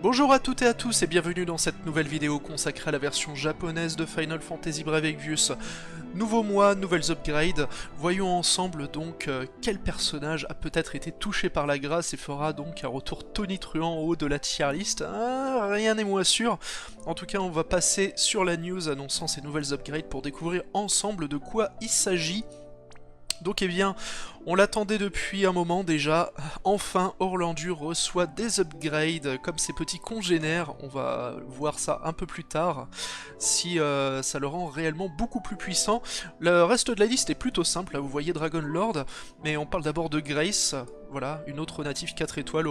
Bonjour à toutes et à tous et bienvenue dans cette nouvelle vidéo consacrée à la version japonaise de Final Fantasy Brave Exvius. Nouveau mois, nouvelles upgrades, voyons ensemble donc quel personnage a peut-être été touché par la grâce et fera donc un retour tonitruant en haut de la tier list. Rien n'est moins sûr. En tout cas on va passer sur la news annonçant ces nouvelles upgrades pour découvrir ensemble de quoi il s'agit. Donc eh bien, on l'attendait depuis un moment déjà, enfin Orlandu reçoit des upgrades comme ses petits congénères, on va voir ça un peu plus tard, si ça le rend réellement beaucoup plus puissant. Le reste de la liste est plutôt simple, là vous voyez Dragon Lord, mais on parle d'abord de Grace, voilà, une autre native 4 étoiles,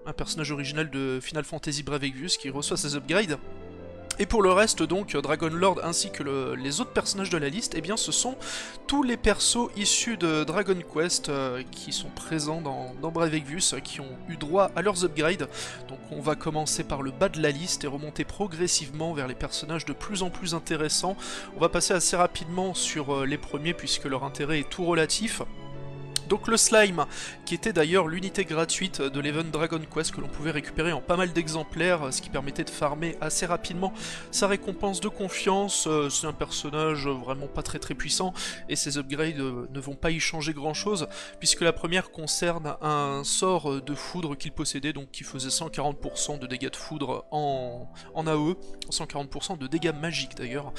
un personnage original de Final Fantasy Brave Exvius qui reçoit ses upgrades. Et pour le reste donc, Dragon Lord ainsi que les autres personnages de la liste, eh bien ce sont tous les persos issus de Dragon Quest qui sont présents dans Brave Exvius, qui ont eu droit à leurs upgrades. Donc on va commencer par le bas de la liste et remonter progressivement vers les personnages de plus en plus intéressants. On va passer assez rapidement sur les premiers puisque leur intérêt est tout relatif. Donc le slime, qui était d'ailleurs l'unité gratuite de l'Event Dragon Quest que l'on pouvait récupérer en pas mal d'exemplaires, ce qui permettait de farmer assez rapidement sa récompense de confiance. C'est un personnage vraiment pas très puissant, et ses upgrades ne vont pas y changer grand chose, puisque la première concerne un sort de foudre qu'il possédait, donc qui faisait 140% de dégâts de foudre en AOE, 140% de dégâts magiques d'ailleurs.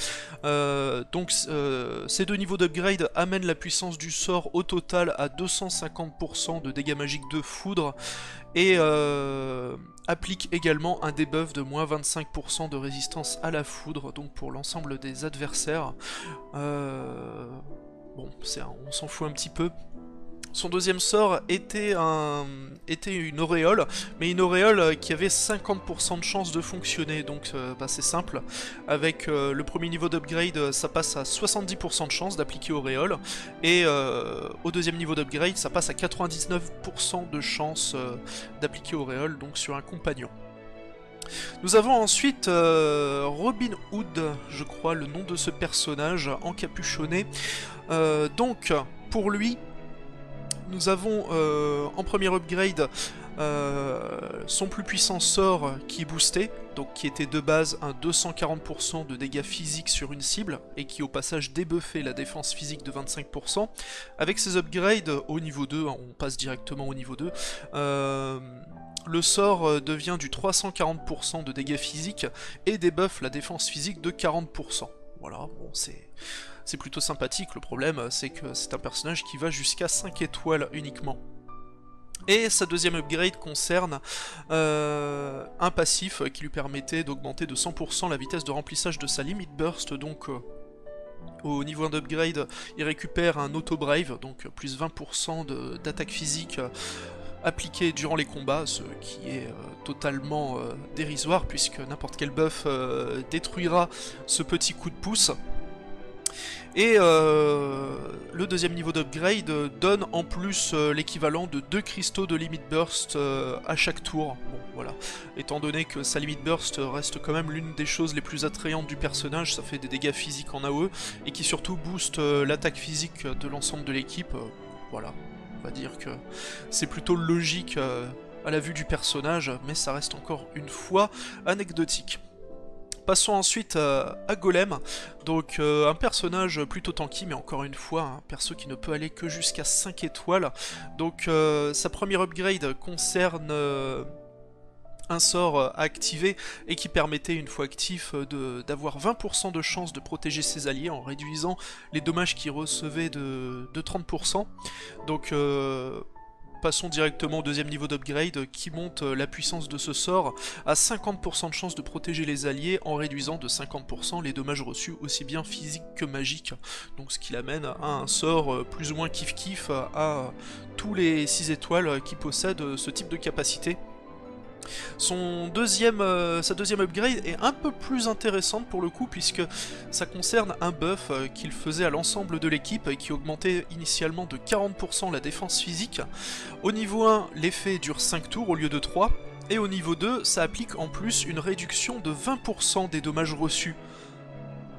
Ces deux niveaux d'upgrade amènent la puissance du sort au total à 250% de dégâts magiques de foudre et applique également un debuff de moins 25% de résistance à la foudre, donc pour l'ensemble des adversaires. Bon, on s'en fout un petit peu. Son deuxième sort était une auréole, mais une auréole qui avait 50% de chance de fonctionner, donc c'est simple. Avec le premier niveau d'upgrade, ça passe à 70% de chance d'appliquer auréole, et au deuxième niveau d'upgrade, ça passe à 99% de chance d'appliquer auréole, donc sur un compagnon. Nous avons ensuite Robin Hood, je crois le nom de ce personnage, encapuchonné. Donc, pour lui, nous avons en premier upgrade son plus puissant sort qui est boosté, donc qui était de base un 240% de dégâts physiques sur une cible, et qui au passage débuffait la défense physique de 25%. Avec ses upgrades au niveau 2, on passe directement au niveau 2, le sort devient du 340% de dégâts physiques et débuffe la défense physique de 40%. Voilà, bon c'est plutôt sympathique. Le problème c'est que c'est un personnage qui va jusqu'à 5 étoiles uniquement. Et sa deuxième upgrade concerne un passif qui lui permettait d'augmenter de 100% la vitesse de remplissage de sa limit burst, donc au niveau 1 d'upgrade il récupère un auto brave, donc plus 20% d'attaque physique appliqué durant les combats, ce qui est totalement dérisoire puisque n'importe quel buff détruira ce petit coup de pouce. Et le deuxième niveau d'upgrade donne en plus l'équivalent de 2 cristaux de limit burst à chaque tour. Bon voilà, étant donné que sa limit burst reste quand même l'une des choses les plus attrayantes du personnage, ça fait des dégâts physiques en AOE et qui surtout booste l'attaque physique de l'ensemble de l'équipe. Voilà, on va dire que c'est plutôt logique à la vue du personnage, mais ça reste encore une fois anecdotique. Passons ensuite à Golem, donc un personnage plutôt tanky, mais encore une fois, un perso qui ne peut aller que jusqu'à 5 étoiles. Donc sa première upgrade concerne un sort à activer et qui permettait, une fois actif, d'avoir 20% de chance de protéger ses alliés en réduisant les dommages qu'il recevait de 30%. Donc passons directement au deuxième niveau d'upgrade qui monte la puissance de ce sort à 50% de chance de protéger les alliés en réduisant de 50% les dommages reçus aussi bien physiques que magiques. Donc ce qui l'amène à un sort plus ou moins kiff-kiff à tous les 6 étoiles qui possèdent ce type de capacité. Sa deuxième upgrade est un peu plus intéressante pour le coup puisque ça concerne un buff qu'il faisait à l'ensemble de l'équipe et qui augmentait initialement de 40% la défense physique. Au niveau 1, l'effet dure 5 tours au lieu de 3, et au niveau 2, ça applique en plus une réduction de 20% des dommages reçus.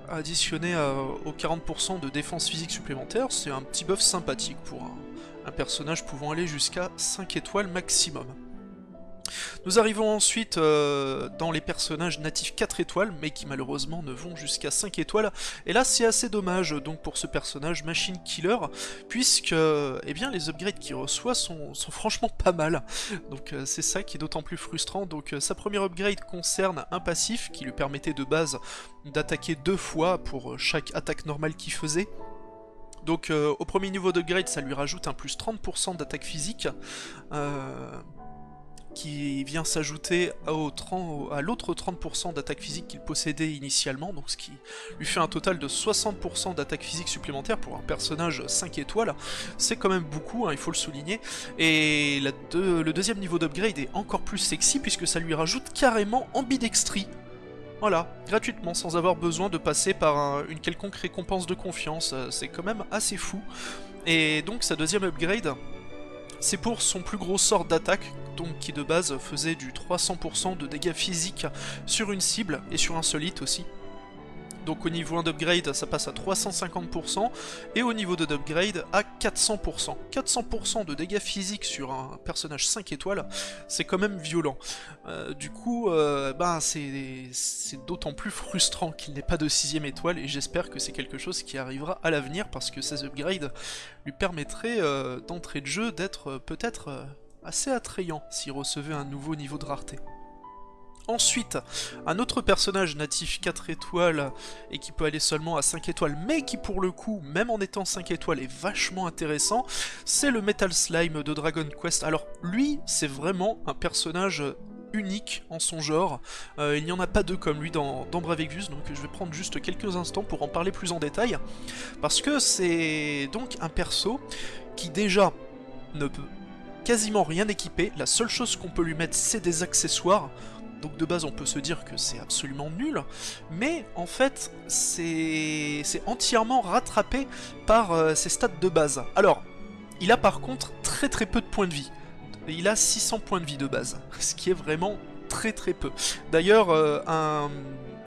Additionné aux 40% de défense physique supplémentaire, c'est un petit buff sympathique pour un personnage pouvant aller jusqu'à 5 étoiles maximum. Nous arrivons ensuite dans les personnages natifs 4 étoiles, mais qui malheureusement ne vont jusqu'à 5 étoiles. Et là c'est assez dommage donc pour ce personnage Machine Killer, puisque eh bien, les upgrades qu'il reçoit sont franchement pas mal. Donc c'est ça qui est d'autant plus frustrant. Donc sa première upgrade concerne un passif qui lui permettait de base d'attaquer 2 fois pour chaque attaque normale qu'il faisait. Donc au premier niveau d'upgrade ça lui rajoute un plus 30% d'attaque physique, qui vient s'ajouter à l'autre 30% d'attaque physique qu'il possédait initialement, donc ce qui lui fait un total de 60% d'attaque physique supplémentaire pour un personnage 5 étoiles. C'est quand même beaucoup, hein, il faut le souligner. Et le deuxième niveau d'upgrade est encore plus sexy puisque ça lui rajoute carrément ambidextrie. Voilà, gratuitement, sans avoir besoin de passer par une quelconque récompense de confiance, c'est quand même assez fou. Et donc sa deuxième upgrade, c'est pour son plus gros sort d'attaque, donc qui de base faisait du 300% de dégâts physiques sur une cible et sur un seul hit aussi. Donc au niveau 1 d'upgrade ça passe à 350% et au niveau 2 d'upgrade à 400%. 400% de dégâts physiques sur un personnage 5 étoiles, c'est quand même violent. Du coup, c'est d'autant plus frustrant qu'il n'ait pas de 6ème étoile et j'espère que c'est quelque chose qui arrivera à l'avenir parce que ces upgrades lui permettraient d'entrée de jeu d'être peut-être assez attrayant s'il recevait un nouveau niveau de rareté. Ensuite, un autre personnage natif 4 étoiles et qui peut aller seulement à 5 étoiles, mais qui pour le coup, même en étant 5 étoiles, est vachement intéressant, c'est le Metal Slime de Dragon Quest. Alors lui, c'est vraiment un personnage unique en son genre, il n'y en a pas deux comme lui dans Bravecgus, donc je vais prendre juste quelques instants pour en parler plus en détail, parce que c'est donc un perso qui déjà ne peut quasiment rien équiper, la seule chose qu'on peut lui mettre c'est des accessoires. Donc de base on peut se dire que c'est absolument nul, mais en fait c'est entièrement rattrapé par ses stats de base. Alors, il a par contre très peu de points de vie. Il a 600 points de vie de base, ce qui est vraiment très peu. D'ailleurs,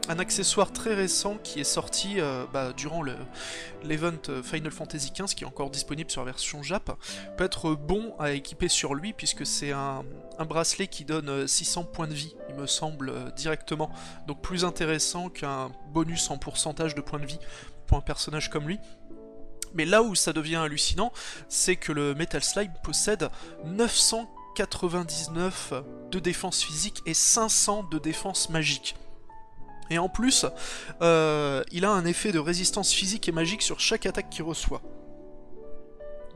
un accessoire très récent qui est sorti durant l'event Final Fantasy XV, qui est encore disponible sur la version Jap, peut être bon à équiper sur lui, puisque c'est un bracelet qui donne 600 points de vie, il me semble, directement. Donc plus intéressant qu'un bonus en pourcentage de points de vie pour un personnage comme lui. Mais là où ça devient hallucinant, c'est que le Metal Slime possède 999 de défense physique et 500 de défense magique. Et en plus, il a un effet de résistance physique et magique sur chaque attaque qu'il reçoit.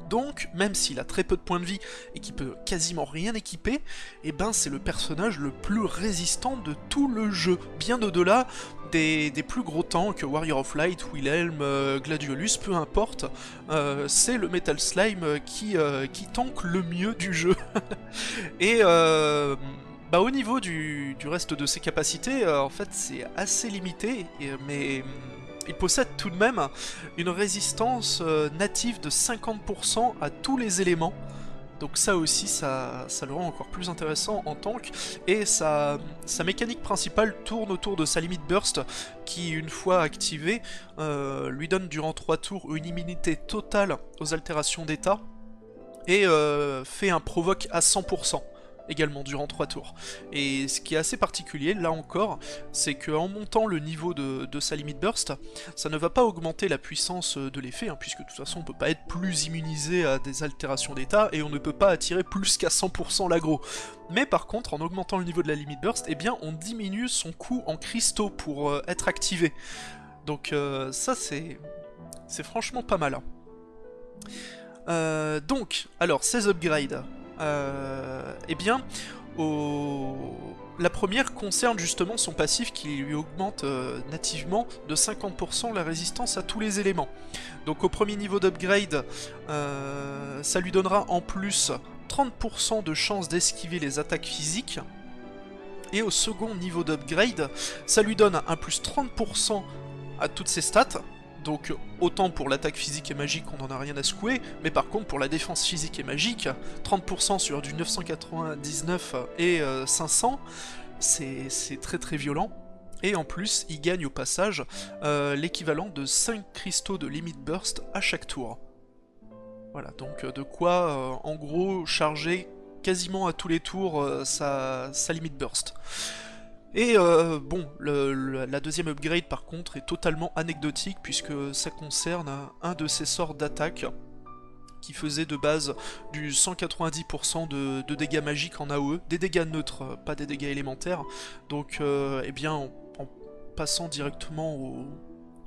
Donc, même s'il a très peu de points de vie et qu'il peut quasiment rien équiper, eh ben c'est le personnage le plus résistant de tout le jeu, bien au-delà des plus gros tanks, Warrior of Light, Wilhelm, Gladiolus, peu importe, c'est le Metal Slime qui tank le mieux du jeu. Et au niveau du reste de ses capacités, en fait c'est assez limité, mais il possède tout de même une résistance native de 50% à tous les éléments. Donc ça aussi, ça le rend encore plus intéressant en tank, et sa mécanique principale tourne autour de sa limite burst, qui une fois activée, lui donne durant 3 tours une immunité totale aux altérations d'état, et fait un provoque à 100%. Également durant 3 tours. Et ce qui est assez particulier, là encore, c'est qu'en montant le niveau de sa limite burst, ça ne va pas augmenter la puissance de l'effet, hein, puisque de toute façon on peut pas être plus immunisé à des altérations d'état, et on ne peut pas attirer plus qu'à 100% l'aggro. Mais par contre, en augmentant le niveau de la limite burst, eh bien on diminue son coût en cristaux pour être activé. Donc ça c'est franchement pas mal. Donc, alors, ces upgrades... eh bien, la première concerne justement son passif qui lui augmente nativement de 50% la résistance à tous les éléments. Donc au premier niveau d'upgrade, ça lui donnera en plus 30% de chance d'esquiver les attaques physiques. Et au second niveau d'upgrade, ça lui donne un plus 30% à toutes ses stats. Donc autant pour l'attaque physique et magique on n'en a rien à secouer, mais par contre pour la défense physique et magique, 30% sur du 999 et 500, c'est très violent. Et en plus il gagne au passage l'équivalent de 5 cristaux de limit burst à chaque tour. Voilà, donc de quoi en gros charger quasiment à tous les tours sa limite burst. Et bon, la deuxième upgrade par contre est totalement anecdotique puisque ça concerne un de ses sorts d'attaque qui faisait de base du 190% de dégâts magiques en AOE, des dégâts neutres, pas des dégâts élémentaires. Donc eh bien en passant directement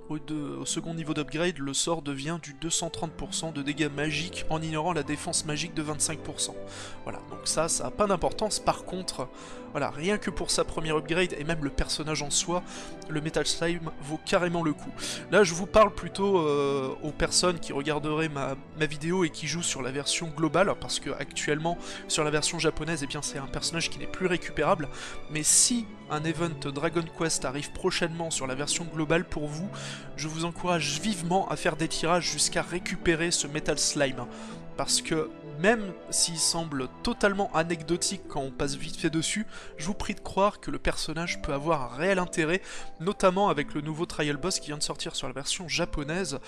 au second niveau d'upgrade, le sort devient du 230% de dégâts magiques en ignorant la défense magique de 25%. Voilà, donc ça a pas d'importance. Par contre, voilà, rien que pour sa première upgrade, et même le personnage en soi, le Metal Slime vaut carrément le coup. Là, je vous parle plutôt aux personnes qui regarderaient ma vidéo et qui jouent sur la version globale, parce que actuellement, sur la version japonaise, eh bien, c'est un personnage qui n'est plus récupérable. Mais si un event Dragon Quest arrive prochainement sur la version globale pour vous, je vous encourage vivement à faire des tirages jusqu'à récupérer ce Metal Slime. Parce que même s'il semble totalement anecdotique quand on passe vite fait dessus, je vous prie de croire que le personnage peut avoir un réel intérêt, notamment avec le nouveau Trial Boss qui vient de sortir sur la version japonaise.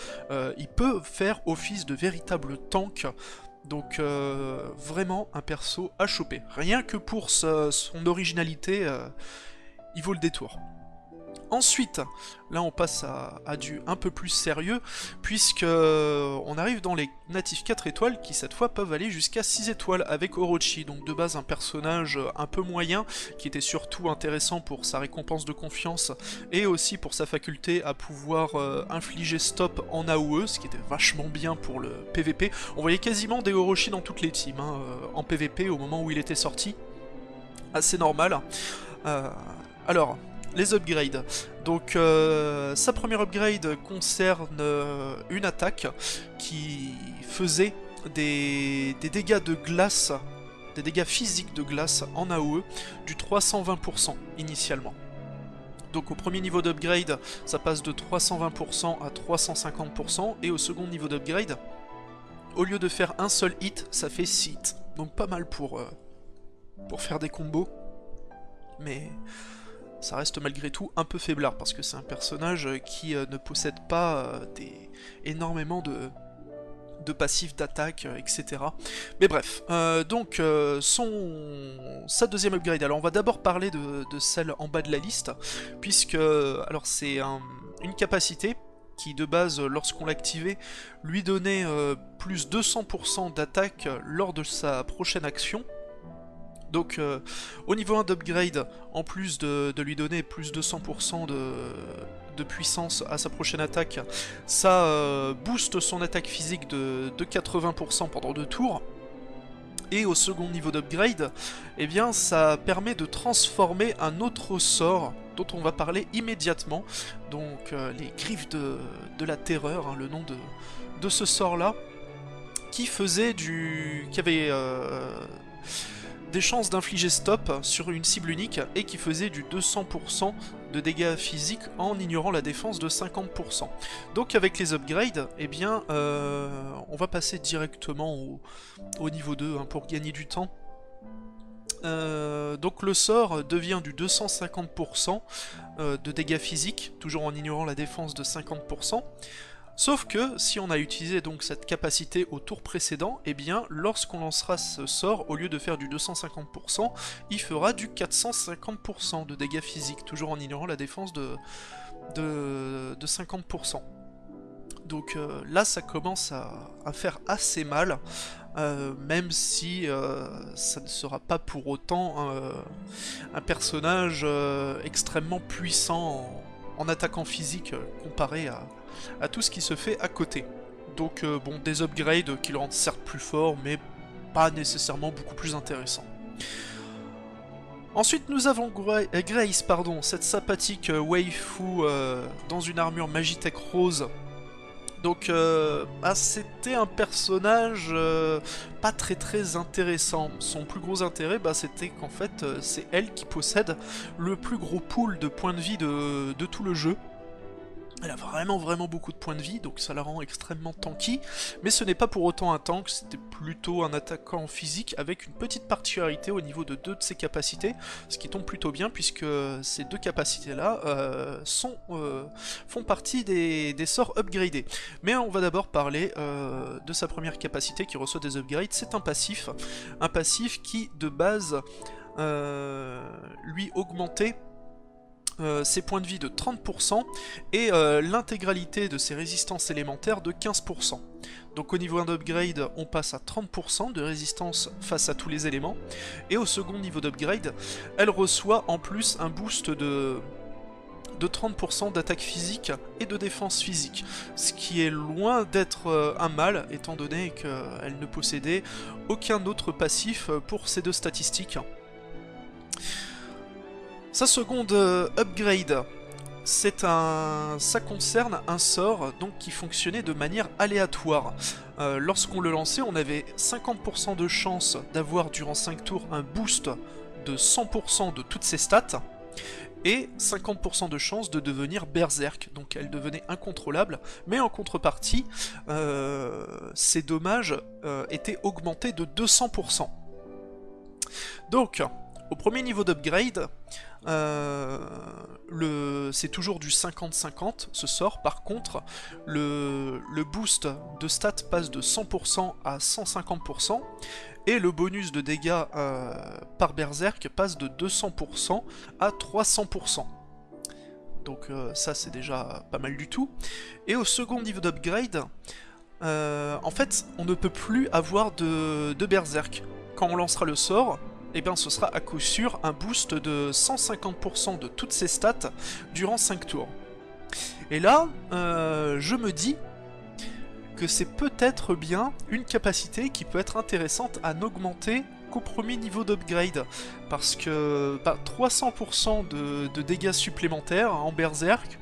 Il peut faire office de véritable tank. Donc vraiment un perso à choper. Rien que pour son originalité, il vaut le détour. Ensuite, là on passe à du un peu plus sérieux, puisque on arrive dans les natifs 4 étoiles qui cette fois peuvent aller jusqu'à 6 étoiles avec Orochi, donc de base un personnage un peu moyen, qui était surtout intéressant pour sa récompense de confiance, et aussi pour sa faculté à pouvoir infliger stop en AOE, ce qui était vachement bien pour le PVP. On voyait quasiment des Orochi dans toutes les teams, hein, en PVP au moment où il était sorti, assez normal. Alors, les upgrades. Donc sa première upgrade concerne une attaque qui faisait des dégâts de glace, des dégâts physiques de glace en AOE du 320% initialement. Donc au premier niveau d'upgrade, ça passe de 320% à 350%, et au second niveau d'upgrade, au lieu de faire un seul hit, ça fait 6 hits. Donc pas mal pour faire des combos, mais ça reste malgré tout un peu faiblard, parce que c'est un personnage qui ne possède pas énormément de passifs d'attaque, etc. Mais bref, donc sa deuxième upgrade, alors on va d'abord parler de celle en bas de la liste, puisque alors c'est une capacité qui de base, lorsqu'on l'activait, lui donnait plus 200% d'attaque lors de sa prochaine action. Donc au niveau 1 d'upgrade, en plus de lui donner plus de 100% de puissance à sa prochaine attaque, ça booste son attaque physique de 80% pendant 2 tours. Et au second niveau d'upgrade, eh bien ça permet de transformer un autre sort dont on va parler immédiatement, donc les griffes de la terreur, hein, le nom de ce sort là, qui avait des chances d'infliger stop sur une cible unique et qui faisait du 200% de dégâts physiques en ignorant la défense de 50%. Donc avec les upgrades, eh bien, on va passer directement au niveau 2 hein, pour gagner du temps. Donc le sort devient du 250% de dégâts physiques, toujours en ignorant la défense de 50%. Sauf que si on a utilisé donc cette capacité au tour précédent, eh bien lorsqu'on lancera ce sort, au lieu de faire du 250%, il fera du 450% de dégâts physiques, toujours en ignorant la défense de 50%. Donc là ça commence à faire assez mal, même si ça ne sera pas pour autant un personnage extrêmement puissant en attaquant physique comparé à tout ce qui se fait à côté. Donc bon, des upgrades qui le rendent certes plus fort, mais pas nécessairement beaucoup plus intéressant. Ensuite nous avons Grace, pardon, cette sympathique waifu dans une armure Magitech rose. Donc c'était un personnage pas très intéressant. Son plus gros intérêt, c'était qu'en fait c'est elle qui possède le plus gros pool de points de vie de tout le jeu. Elle a vraiment beaucoup de points de vie, donc ça la rend extrêmement tanky, mais ce n'est pas pour autant un tank, c'était plutôt un attaquant physique avec une petite particularité au niveau de deux de ses capacités, ce qui tombe plutôt bien puisque ces deux capacités-là font partie des sorts upgradés. Mais on va d'abord parler de sa première capacité qui reçoit des upgrades, c'est un passif qui de base lui augmentait ses points de vie de 30% et l'intégralité de ses résistances élémentaires de 15%. Donc au niveau d'upgrade, on passe à 30% de résistance face à tous les éléments, et au second niveau d'upgrade, elle reçoit en plus un boost de 30% d'attaque physique et de défense physique, ce qui est loin d'être un mal, étant donné qu'elle ne possédait aucun autre passif pour ces deux statistiques. Sa seconde upgrade, ça concerne un sort donc, qui fonctionnait de manière aléatoire. Lorsqu'on le lançait, on avait 50% de chance d'avoir durant 5 tours un boost de 100% de toutes ses stats, et 50% de chance de devenir berserk, donc elle devenait incontrôlable, mais en contrepartie, ses dommages étaient augmentés de 200%. Donc, au premier niveau d'upgrade, c'est toujours du 50-50 ce sort. Par contre, le boost de stats passe de 100% à 150%, et le bonus de dégâts par berserk passe de 200% à 300%. Donc ça c'est déjà pas mal du tout. Et au second niveau d'upgrade, en fait on ne peut plus avoir de berserk. Quand on lancera le sort, eh bien ce sera à coup sûr un boost de 150% de toutes ses stats durant 5 tours. Et là, je me dis que c'est peut-être bien une capacité qui peut être intéressante à n'augmenter qu'au premier niveau d'upgrade. Parce que 300% de dégâts supplémentaires en berserk,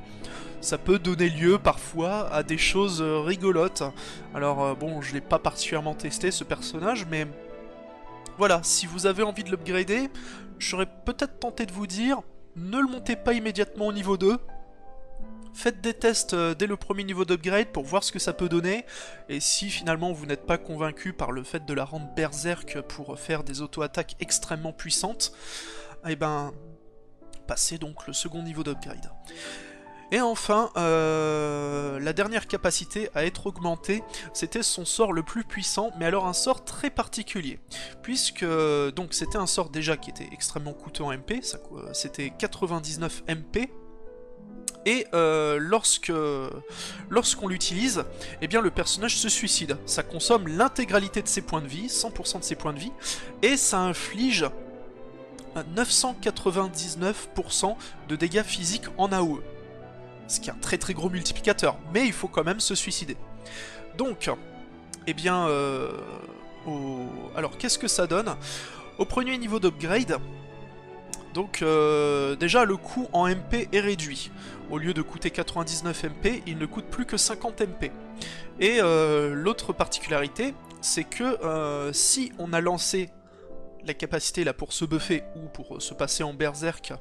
ça peut donner lieu parfois à des choses rigolotes. Alors bon, je l'ai pas particulièrement testé ce personnage, mais voilà, si vous avez envie de l'upgrader, j'aurais peut-être tenté de vous dire, ne le montez pas immédiatement au niveau 2, faites des tests dès le premier niveau d'upgrade pour voir ce que ça peut donner, et si finalement vous n'êtes pas convaincu par le fait de la rendre berserk pour faire des auto-attaques extrêmement puissantes, eh ben, passez donc le second niveau d'upgrade. Et enfin, la dernière capacité à être augmentée, c'était son sort le plus puissant, mais alors un sort très particulier. Puisque, donc c'était un sort déjà qui était extrêmement coûteux en MP, c'était 99 MP, et lorsqu'on l'utilise, eh bien le personnage se suicide. Ça consomme l'intégralité de ses points de vie, 100% de ses points de vie, et ça inflige 999% de dégâts physiques en AOE. Ce qui est un très gros multiplicateur, mais il faut quand même se suicider. Donc, eh bien, alors qu'est-ce que ça donne? Au premier niveau d'upgrade, donc déjà le coût en MP est réduit. Au lieu de coûter 99 MP, il ne coûte plus que 50 MP. Et l'autre particularité, c'est que si on a lancé la capacité là pour se buffer ou pour se passer en berserk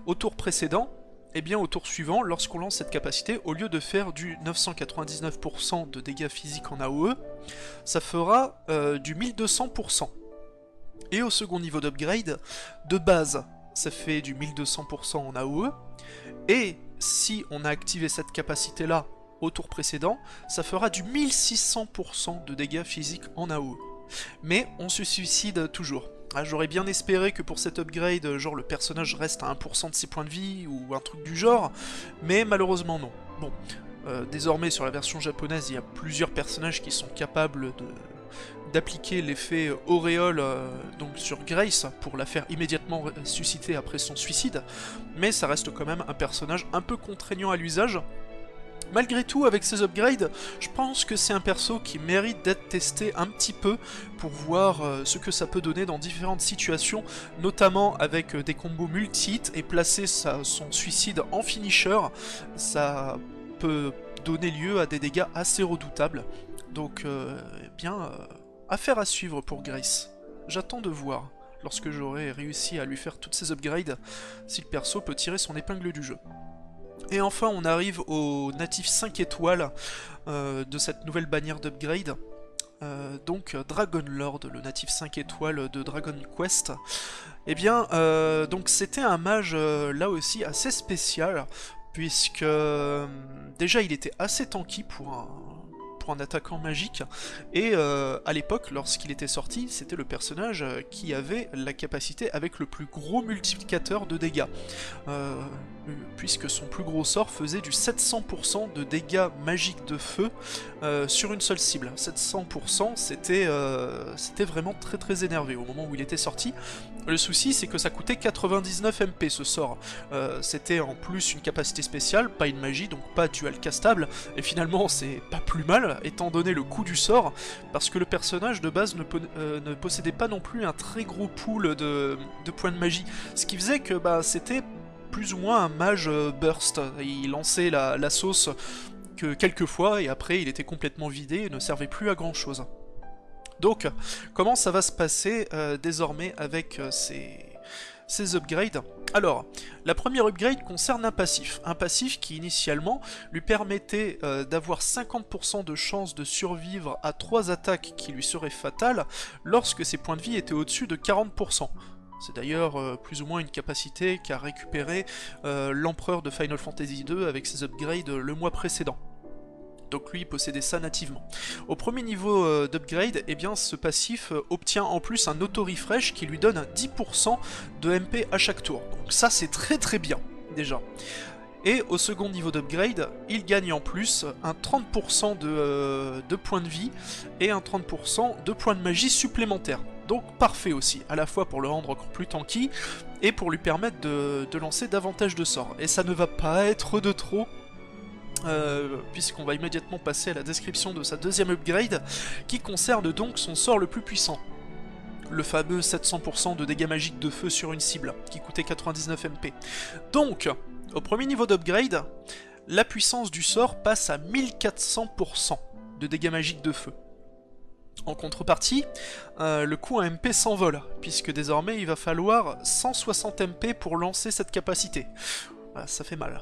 au tour précédent, et bien au tour suivant, lorsqu'on lance cette capacité, au lieu de faire du 999% de dégâts physiques en AOE, ça fera du 1200%. Et au second niveau d'upgrade, de base, ça fait du 1200% en AOE, et si on a activé cette capacité-là au tour précédent, ça fera du 1600% de dégâts physiques en AOE. Mais on se suicide toujours. Ah, j'aurais bien espéré que pour cet upgrade, genre le personnage reste à 1% de ses points de vie, ou un truc du genre, mais malheureusement non. Bon, désormais sur la version japonaise, il y a plusieurs personnages qui sont capables d'appliquer l'effet auréole donc sur Grace pour la faire immédiatement ressusciter après son suicide, mais ça reste quand même un personnage un peu contraignant à l'usage. Malgré tout, avec ces upgrades, je pense que c'est un perso qui mérite d'être testé un petit peu pour voir ce que ça peut donner dans différentes situations, notamment avec des combos multi-hits, et placer son suicide en finisher, ça peut donner lieu à des dégâts assez redoutables. Donc, eh bien, affaire à suivre pour Grace. J'attends de voir, lorsque j'aurai réussi à lui faire toutes ces upgrades, si le perso peut tirer son épingle du jeu. Et enfin on arrive au natif 5 étoiles de cette nouvelle bannière d'upgrade. Donc Dragon Lord, le natif 5 étoiles de Dragon Quest. Eh bien, donc c'était un mage là aussi assez spécial, puisque déjà il était assez tanky pour un attaquant magique, et à l'époque, lorsqu'il était sorti, c'était le personnage qui avait la capacité avec le plus gros multiplicateur de dégâts, puisque son plus gros sort faisait du 700% de dégâts magiques de feu sur une seule cible. 700%, c'était vraiment très très énervé au moment où il était sorti. Le souci, c'est que ça coûtait 99 MP ce sort. C'était en plus une capacité spéciale, pas une magie, donc pas dual castable, et finalement c'est pas plus mal, étant donné le coût du sort, parce que le personnage de base ne possédait pas non plus un très gros pool de points de magie, ce qui faisait que bah, c'était plus ou moins un mage burst. Il lançait la sauce que quelques fois, et après il était complètement vidé et ne servait plus à grand chose. Donc, comment ça va se passer désormais avec ces upgrades? Alors, la première upgrade concerne un passif qui initialement lui permettait d'avoir 50% de chance de survivre à 3 attaques qui lui seraient fatales lorsque ses points de vie étaient au-dessus de 40%. C'est d'ailleurs plus ou moins une capacité qu'a récupéré l'empereur de Final Fantasy II avec ses upgrades le mois précédent. Donc lui il possédait ça nativement. Au premier niveau d'upgrade, eh bien ce passif obtient en plus un auto-refresh qui lui donne 10% de MP à chaque tour. Donc ça c'est très très bien déjà. Et au second niveau d'upgrade, il gagne en plus un 30% de points de vie et un 30% de points de magie supplémentaires. Donc parfait aussi, à la fois pour le rendre encore plus tanky et pour lui permettre de lancer davantage de sorts. Et ça ne va pas être de trop, puisqu'on va immédiatement passer à la description de sa deuxième upgrade, qui concerne donc son sort le plus puissant. Le fameux 700% de dégâts magiques de feu sur une cible, qui coûtait 99 MP. Donc, au premier niveau d'upgrade, la puissance du sort passe à 1400% de dégâts magiques de feu. En contrepartie, le coût en MP s'envole, puisque désormais il va falloir 160 MP pour lancer cette capacité. Voilà, ça fait mal.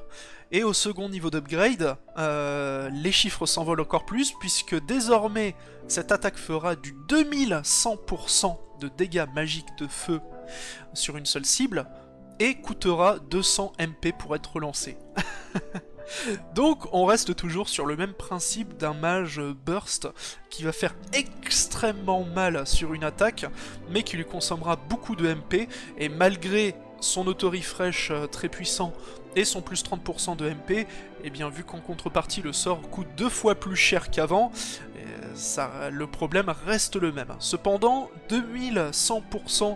Et au second niveau d'upgrade, les chiffres s'envolent encore plus, puisque désormais cette attaque fera du 2100% de dégâts magiques de feu sur une seule cible, et coûtera 200 MP pour être lancée. Donc on reste toujours sur le même principe d'un mage burst qui va faire extrêmement mal sur une attaque, mais qui lui consommera beaucoup de MP, et malgré son auto-refresh très puissant et son plus 30% de MP, et bien vu qu'en contrepartie le sort coûte 2 fois plus cher qu'avant, le problème reste le même. Cependant, 2100%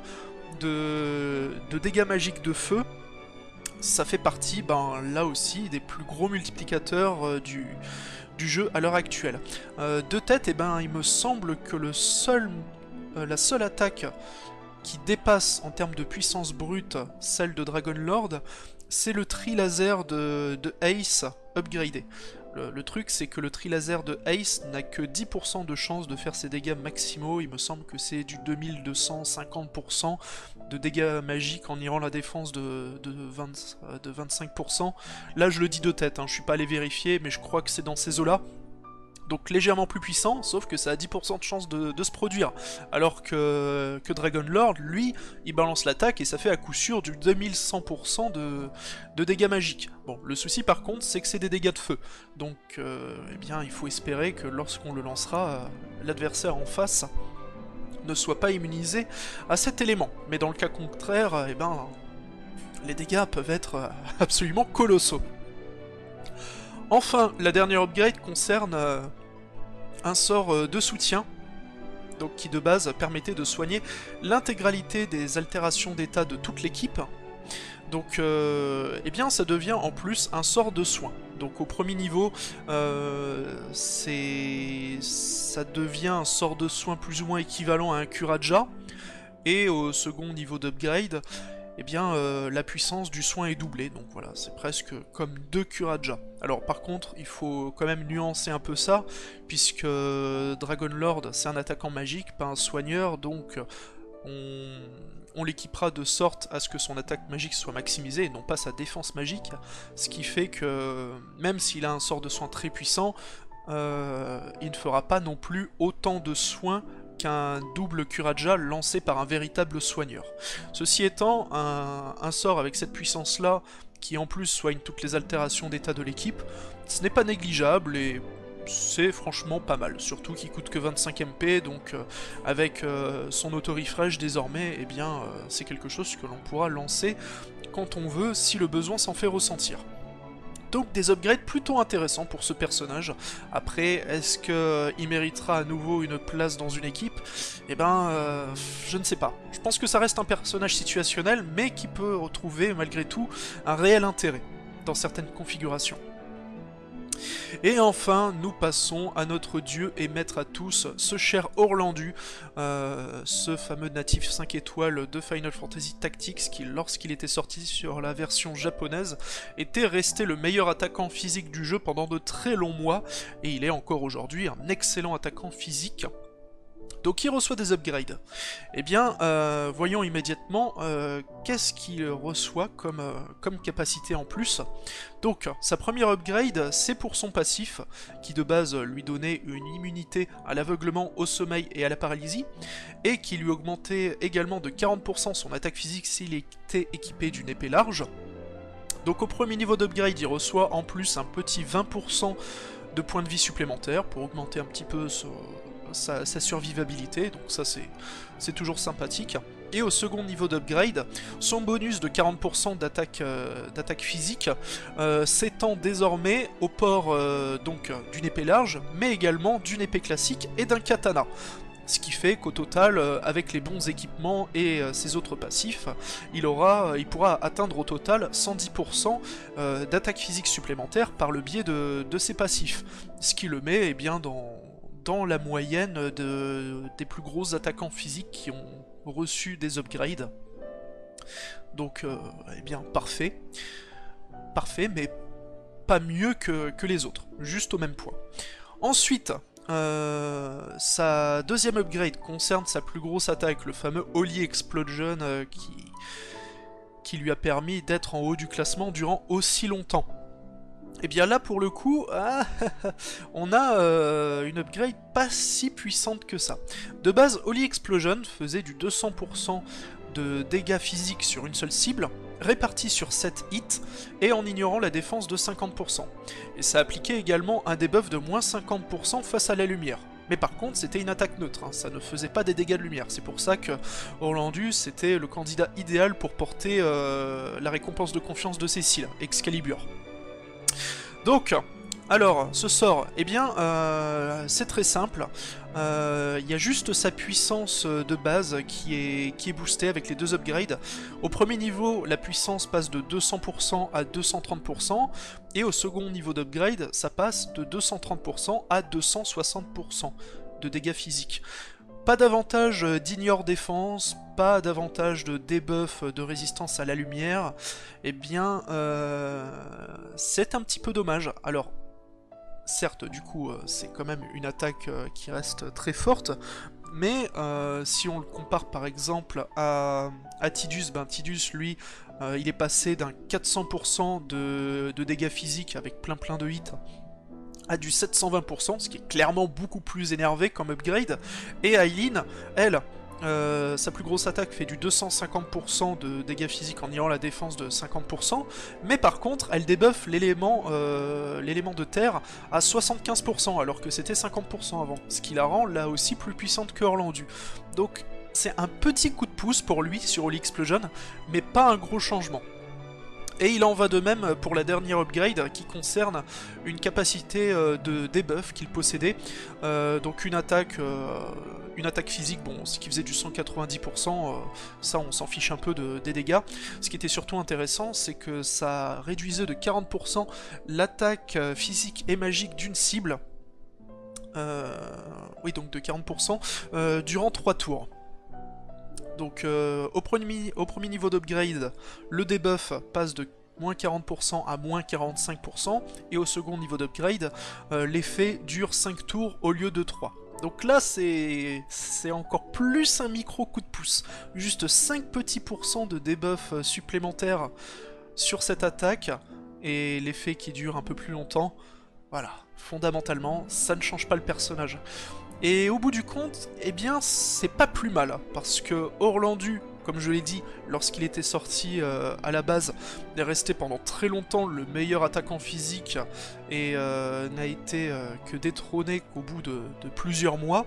de dégâts magiques de feu, ça fait partie, là aussi, des plus gros multiplicateurs du jeu à l'heure actuelle. De tête, il me semble que la seule attaque qui dépasse en termes de puissance brute celle de Dragon Lord, c'est le tri-laser de Ace upgradé. Le truc, c'est que le tri-laser de Ace n'a que 10% de chance de faire ses dégâts maximaux. Il me semble que c'est du 2250% de dégâts magiques en irant la défense de 25%. Là, je le dis de tête, hein, je suis pas allé vérifier, mais je crois que c'est dans ces eaux-là. Donc légèrement plus puissant, sauf que ça a 10% de chance de se produire. Alors que Dragon Lord, lui, il balance l'attaque et ça fait à coup sûr du 2100% de dégâts magiques. Bon, le souci par contre, c'est que c'est des dégâts de feu. Donc, eh bien, il faut espérer que lorsqu'on le lancera, l'adversaire en face ne soit pas immunisé à cet élément. Mais dans le cas contraire, eh ben, les dégâts peuvent être absolument colossaux. Enfin, la dernière upgrade concerne un sort de soutien, donc qui de base permettait de soigner l'intégralité des altérations d'état de toute l'équipe. Donc, eh bien, ça devient en plus un sort de soin. Donc au premier niveau, ça devient un sort de soin plus ou moins équivalent à un Kuraja, et au second niveau d'upgrade, eh bien la puissance du soin est doublée, donc voilà, c'est presque comme 2 Kuraja. Alors par contre, il faut quand même nuancer un peu ça, puisque Dragon Lord c'est un attaquant magique, pas un soigneur, donc on l'équipera de sorte à ce que son attaque magique soit maximisée et non pas sa défense magique, ce qui fait que même s'il a un sort de soin très puissant, il ne fera pas non plus autant de soins qu'un double Kuraja lancé par un véritable soigneur. Ceci étant, un sort avec cette puissance-là, qui en plus soigne toutes les altérations d'état de l'équipe, ce n'est pas négligeable et c'est franchement pas mal, surtout qu'il coûte que 25 MP, donc avec son auto-refresh désormais, eh bien c'est quelque chose que l'on pourra lancer quand on veut, si le besoin s'en fait ressentir. Donc des upgrades plutôt intéressants pour ce personnage. Après, est-ce qu'il méritera à nouveau une place dans une équipe? Eh ben, je ne sais pas. Je pense que ça reste un personnage situationnel, mais qui peut retrouver malgré tout un réel intérêt dans certaines configurations. Et enfin, nous passons à notre dieu et maître à tous, ce cher Orlandu, ce fameux natif 5 étoiles de Final Fantasy Tactics, qui lorsqu'il était sorti sur la version japonaise, était resté le meilleur attaquant physique du jeu pendant de très longs mois, et il est encore aujourd'hui un excellent attaquant physique. Donc il reçoit des upgrades. Eh bien, voyons immédiatement qu'est-ce qu'il reçoit comme capacité en plus. Donc, sa première upgrade, c'est pour son passif, qui de base lui donnait une immunité à l'aveuglement, au sommeil et à la paralysie, et qui lui augmentait également de 40% son attaque physique s'il était équipé d'une épée large. Donc au premier niveau d'upgrade, il reçoit en plus un petit 20% de points de vie supplémentaires pour augmenter un petit peu sa survivabilité, donc ça c'est toujours sympathique. Et au second niveau d'upgrade, son bonus de 40% d'attaque physique s'étend désormais au port donc d'une épée large, mais également d'une épée classique et d'un katana. Ce qui fait qu'au total, avec les bons équipements et ses autres passifs, il pourra atteindre au total 110% d'attaque physique supplémentaire par le biais de ses passifs. Ce qui le met bien dans la moyenne des plus gros attaquants physiques qui ont reçu des upgrades. Donc, eh bien, parfait. Parfait, mais pas mieux que les autres. Juste au même point. Ensuite, sa deuxième upgrade concerne sa plus grosse attaque, le fameux Holy Explosion, qui lui a permis d'être en haut du classement durant aussi longtemps. Et bien là, pour le coup, on a une upgrade pas si puissante que ça. De base, Holy Explosion faisait du 200% de dégâts physiques sur une seule cible, répartis sur 7 hits, et en ignorant la défense de 50%. Et ça appliquait également un debuff de moins 50% face à la lumière. Mais par contre, c'était une attaque neutre, hein, ça ne faisait pas des dégâts de lumière. C'est pour ça que Orlandu, c'était le candidat idéal pour porter la récompense de confiance de Cécile, Excalibur. Donc, alors, ce sort, eh bien, c'est très simple. Il y a juste sa puissance de base qui est boostée avec les deux upgrades. Au premier niveau, la puissance passe de 200% à 230%, et au second niveau d'upgrade, ça passe de 230% à 260% de dégâts physiques. Pas d'avantage d'ignore défense, pas d'avantage de debuff de résistance à la lumière, eh bien, c'est un petit peu dommage. Alors, certes, du coup, c'est quand même une attaque qui reste très forte, mais si on le compare par exemple à Tidus, Tidus, lui, il est passé d'un 400% de dégâts physiques avec plein de hits, à du 720%, ce qui est clairement beaucoup plus énervé comme upgrade, et Aileen, elle, sa plus grosse attaque fait du 250% de dégâts physiques en ayant la défense de 50%, mais par contre elle débuffe l'élément de terre à 75% alors que c'était 50% avant, ce qui la rend là aussi plus puissante que Orlandu. Donc c'est un petit coup de pouce pour lui sur Holy Explosion, mais pas un gros changement. Et il en va de même pour la dernière upgrade qui concerne une capacité de debuff qu'il possédait, donc une attaque physique, bon, ce qui faisait du 190%, ça on s'en fiche un peu des dégâts. Ce qui était surtout intéressant, c'est que ça réduisait de 40% l'attaque physique et magique d'une cible, oui donc de 40%, durant 3 tours. Donc au premier niveau d'upgrade, le debuff passe de moins 40% à moins 45%, et au second niveau d'upgrade, l'effet dure 5 tours au lieu de 3. Donc là, c'est encore plus un micro coup de pouce. Juste 5 petits pourcents de debuff supplémentaires sur cette attaque, et l'effet qui dure un peu plus longtemps. Voilà, fondamentalement, ça ne change pas le personnage. Et au bout du compte, eh bien, c'est pas plus mal, parce que Orlandu, comme je l'ai dit, lorsqu'il était sorti à la base, est resté pendant très longtemps le meilleur attaquant physique, et n'a été que détrôné qu'au bout de plusieurs mois.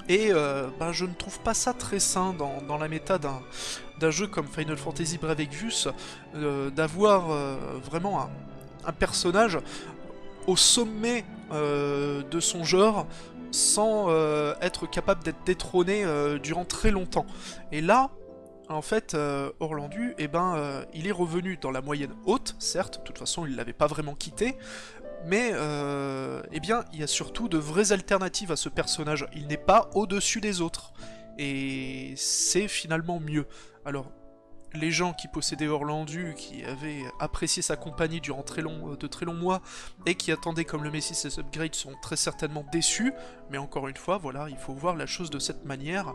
Et bah, je ne trouve pas ça très sain dans la méta d'un jeu comme Final Fantasy Brave Exvius, d'avoir vraiment un personnage au sommet de son genre, sans être capable d'être détrôné durant très longtemps. Et là, en fait, Orlandu, eh ben, il est revenu dans la moyenne haute, certes, de toute façon il l'avait pas vraiment quitté, mais eh bien, il y a surtout de vraies alternatives à ce personnage. Il n'est pas au-dessus des autres, et c'est finalement mieux. Alors, les gens qui possédaient Orlandu, qui avaient apprécié sa compagnie durant de très longs mois, et qui attendaient comme le Messi ses upgrades, sont très certainement déçus, mais encore une fois, voilà, il faut voir la chose de cette manière.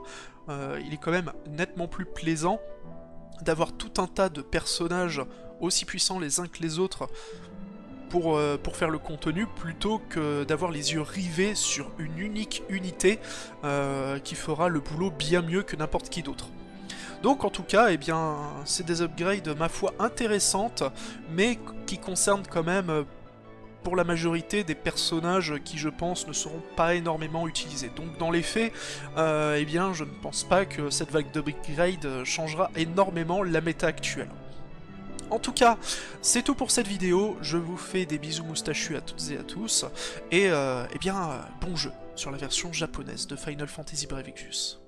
Il est quand même nettement plus plaisant d'avoir tout un tas de personnages aussi puissants les uns que les autres pour faire le contenu, plutôt que d'avoir les yeux rivés sur une unique unité qui fera le boulot bien mieux que n'importe qui d'autre. Donc en tout cas, eh bien, c'est des upgrades, ma foi, intéressantes, mais qui concernent quand même, pour la majorité, des personnages qui, je pense, ne seront pas énormément utilisés. Donc dans les faits, eh bien, je ne pense pas que cette vague d'upgrade changera énormément la méta actuelle. En tout cas, c'est tout pour cette vidéo, je vous fais des bisous moustachus à toutes et à tous, et eh bien, bon jeu sur la version japonaise de Final Fantasy Brave Exvius.